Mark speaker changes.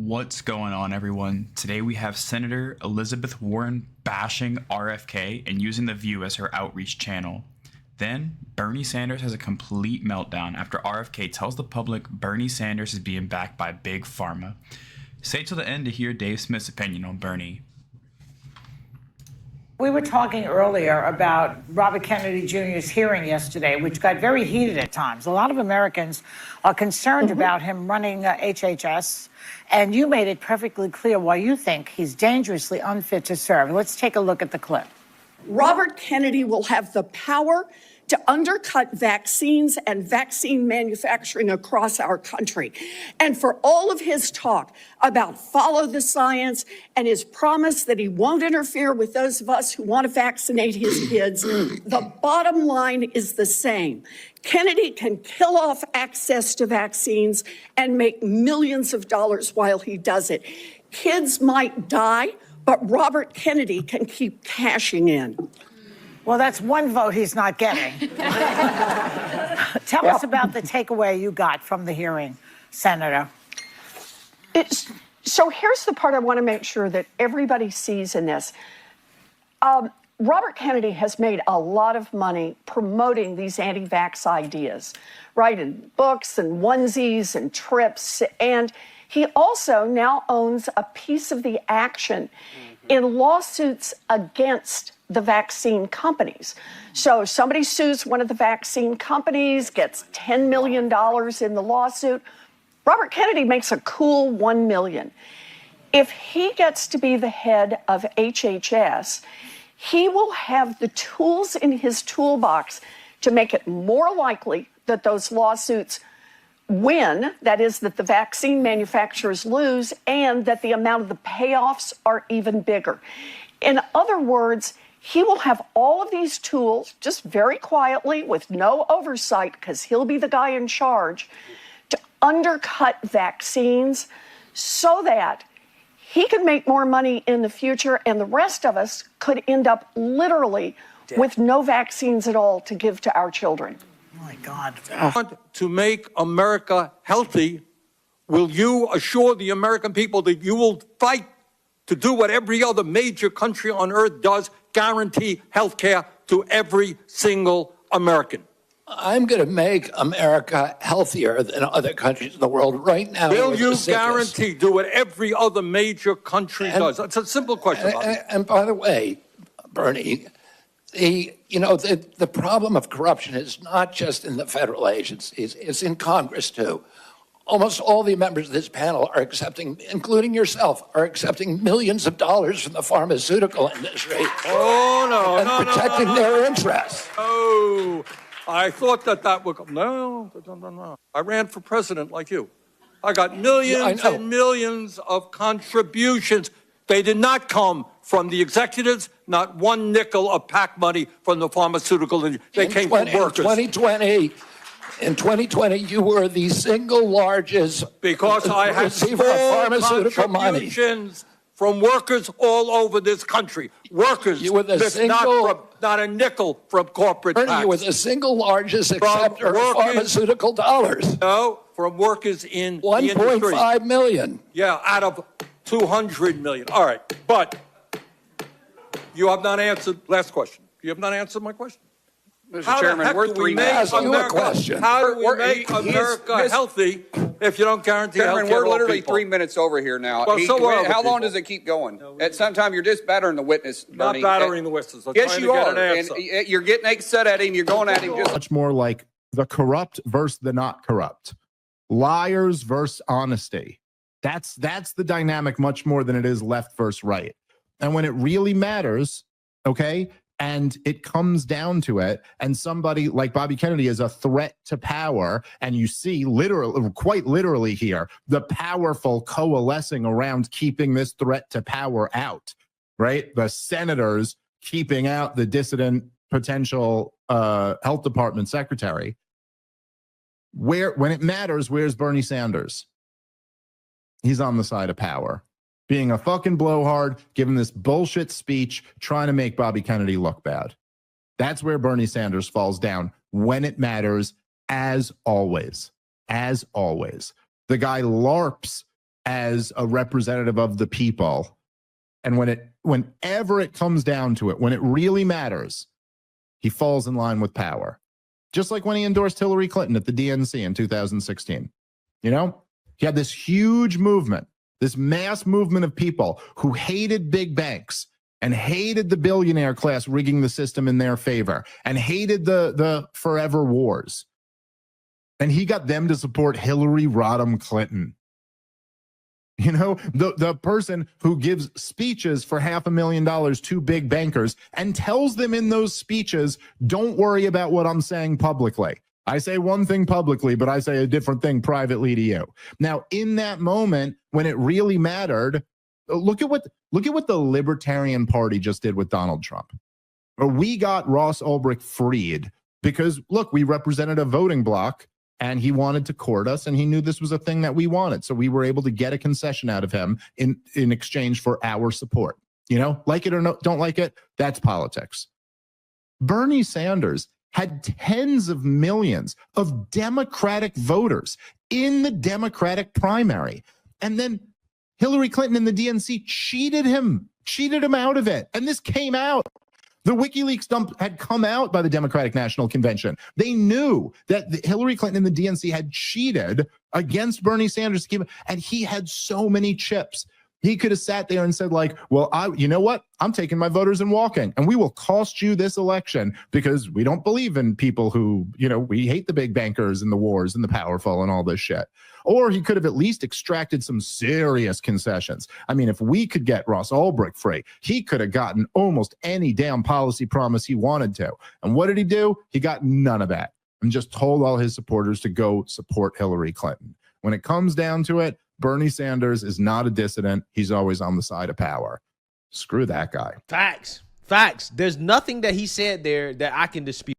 Speaker 1: What's going on, everyone? Today we have Senator Elizabeth Warren bashing RFK and using The View as her outreach channel. Then Bernie Sanders has a complete meltdown after RFK tells the public Bernie Sanders is being backed by Big Pharma. Stay till the end to hear Dave Smith's opinion on Bernie.
Speaker 2: We were talking earlier about Robert Kennedy Jr.'s hearing yesterday, which got very heated at times. A lot of Americans are concerned about him running HHS, and you made it perfectly clear why you think he's dangerously unfit to serve. Let's take a look at the clip.
Speaker 3: Robert Kennedy will have the power to undercut vaccines and vaccine manufacturing across our country. And for all of his talk about follow the science and his promise that he won't interfere with those of us who want to vaccinate his kids, the bottom line is the same. Kennedy can kill off access to vaccines and make millions of dollars while he does it. Kids might die, but Robert Kennedy can keep cashing in.
Speaker 2: Well, that's one vote he's not getting. Tell us about the takeaway you got from the hearing, Senator.
Speaker 3: So here's the part I want to make sure that everybody sees in this. Robert Kennedy has made a lot of money promoting these anti-vax ideas, right, in books and onesies and trips. And he also now owns a piece of the action in lawsuits against the vaccine companies. So somebody sues one of the vaccine companies, gets $10 million in the lawsuit. Robert Kennedy makes a cool $1 million. If he gets to be the head of HHS, he will have the tools in his toolbox to make it more likely that those lawsuits win, that is, that the vaccine manufacturers lose, and that the amount of the payoffs are even bigger. In other words, he will have all of these tools just very quietly with no oversight, because he'll be the guy in charge, to undercut vaccines so that he could make more money in the future and the rest of us could end up literally with no vaccines at all to give to our children.
Speaker 2: Oh my God.
Speaker 4: To make America healthy, will you assure the American people that you will fight to do what every other major country on earth does, guarantee health care to every single American?
Speaker 5: I'm going to make America healthier than other countries in the world right now.
Speaker 4: Will you guarantee do what every other major country does? It's a simple question.
Speaker 5: And by the way, Bernie, the problem of corruption is not just in the federal agencies, it's in Congress too. Almost all the members of this panel are accepting, including yourself, are accepting millions of dollars from the pharmaceutical industry.
Speaker 4: Oh, no,
Speaker 5: and protecting their interests.
Speaker 4: Oh, I thought that would come. No. I ran for president like you. I got millions and millions of contributions. They did not come from the executives, not one nickel of PAC money from the pharmaceutical industry. They came from workers.
Speaker 5: In 2020, you were the single largest
Speaker 4: because I had
Speaker 5: receiver of pharmaceutical money
Speaker 4: from workers all over this country. Workers,
Speaker 5: you were the
Speaker 4: not a nickel from corporate PACs.
Speaker 5: You were the single largest acceptor of pharmaceutical dollars.
Speaker 4: No, from workers in
Speaker 5: 1.5 million.
Speaker 4: Yeah, out of 200 million. All right, but you have not answered. Last question. You have not answered my question.
Speaker 6: Mr. Chairman, we're 3 minutes.
Speaker 4: How do we make America healthy if you don't guarantee health care?
Speaker 6: Chairman, we're literally 3 minutes over here now.
Speaker 4: Well,
Speaker 6: how long does it keep going? At some time, you're just battering the witness, Bernie.
Speaker 4: Not battering the witness.
Speaker 6: Yes, you are. And you're getting upset at him. You're going at him.
Speaker 7: Much more like the corrupt versus the not corrupt. Liars versus honesty. That's the dynamic much more than it is left versus right. And when it really matters, okay, and it comes down to it, and somebody like Bobby Kennedy is a threat to power, and you see quite literally here, the powerful coalescing around keeping this threat to power out, right? The senators keeping out the dissident potential health department secretary. When it matters, where's Bernie Sanders? He's on the side of power, being a fucking blowhard, giving this bullshit speech, trying to make Bobby Kennedy look bad. That's where Bernie Sanders falls down when it matters, as always. As always. The guy LARPs as a representative of the people. And whenever it comes down to it, when it really matters, he falls in line with power. Just like when he endorsed Hillary Clinton at the DNC in 2016. You know, he had this huge movement, this mass movement of people who hated big banks and hated the billionaire class rigging the system in their favor and hated the forever wars. And he got them to support Hillary Rodham Clinton. You know, the person who gives speeches for $500,000 to big bankers and tells them in those speeches, don't worry about what I'm saying publicly. I say one thing publicly, but I say a different thing privately to you. Now, in that moment, when it really mattered, look at what the Libertarian Party just did with Donald Trump. We got Ross Ulbricht freed because, look, we represented a voting bloc. And he wanted to court us, and he knew this was a thing that we wanted. So we were able to get a concession out of him in exchange for our support. You know, like it or no, don't like it, that's politics. Bernie Sanders had tens of millions of Democratic voters in the Democratic primary. And then Hillary Clinton and the DNC cheated him out of it. And this came out. The WikiLeaks dump had come out by the Democratic National Convention. They knew that Hillary Clinton and the DNC had cheated against Bernie Sanders, and he had so many chips. He could have sat there and said, like, well, you know what? I'm taking my voters and walking, and we will cost you this election because we don't believe in people who, you know, we hate the big bankers and the wars and the powerful and all this shit. Or he could have at least extracted some serious concessions. I mean, if we could get Ross Ulbricht free, he could have gotten almost any damn policy promise he wanted to. And what did he do? He got none of that and just told all his supporters to go support Hillary Clinton. When it comes down to it, Bernie Sanders is not a dissident. He's always on the side of power. Screw that guy.
Speaker 8: Facts. There's nothing that he said there that I can dispute.